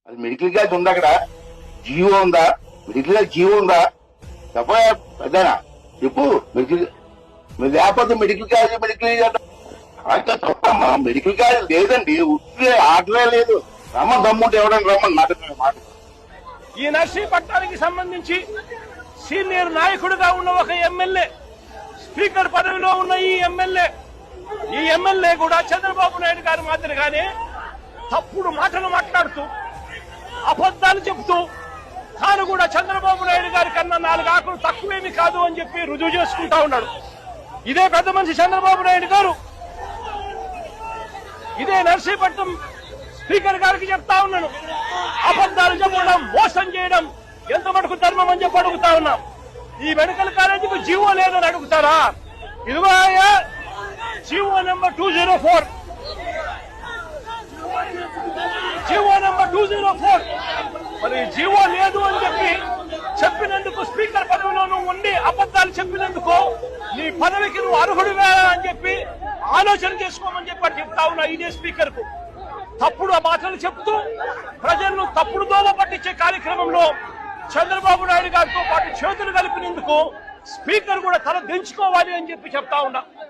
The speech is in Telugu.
అది మెడికల్ కాలేజ్ ఉందా? అక్కడ జీవో ఉందా? మెడికల్ కాలేజ్ జీవో ఉందా? చెప్పయా పెద్దనా, చెప్పు. మెడికల్ మీరు లేకపోతే మెడికల్ కాలేజ్ అంటే తప్పమ్మా. మెడికల్ కాలేజ్ లేదండి, ఉత్తి ఆటలే లేదు. రమ్మని దమ్ముంటే ఎవడని రమ్మని మాట. ఈ నర్సీపట్నానికి సంబంధించి సీనియర్ నాయకుడిగా ఉన్న ఒక ఎమ్మెల్యే, స్పీకర్ పదవిలో ఉన్న ఈ ఎమ్మెల్యే కూడా చంద్రబాబు నాయుడు గారి మాదిరిగానే తప్పుడు మాటలు మాట్లాడుతూ అబద్దాలు చెబుతూ తాను కూడా చంద్రబాబు నాయుడు గారి కన్నా 4 ఆకులు తక్కువేమి కాదు అని చెప్పి రుజువు చేసుకుంటా ఉన్నాడు. ఇదే పెద్ద మనిషి చంద్రబాబు నాయుడు గారు ఇదే నర్సీపట్నం స్పీకర్ గారికి చెప్తా ఉన్నాను, అబద్దాలు చెప్పడం, మోసం చేయడం ఎంత మటుకు ధర్మం అని చెప్పి అడుగుతా ఉన్నాం. ఈ మెడికల్ కాలేజీకి జీవో లేదని అడుగుతారా? ఇదిగో జీవో నెంబర్ 204, జీవో నెంబర్ 204. మరి జీవో లేదు అని చెప్పినందుకు, స్పీకర్ పదవిలో ఉండి అబద్దాలు చెప్పినందుకు నీ పదవికి నువ్వు అర్హుడివే అని చెప్పి ఆలోచన చేసుకోమని చెప్పి చెప్తా ఉన్నా. ఇదే స్పీకర్ కు తప్పుడు మాటలు చెప్తూ ప్రజలను తప్పుడు దోవ పట్టించే కార్యక్రమంలో చంద్రబాబు నాయుడు గారితో పాటు చేతులు కలిపినందుకు స్పీకర్ కూడా తల దించుకోవాలి అని చెప్పి చెప్తా ఉన్నా.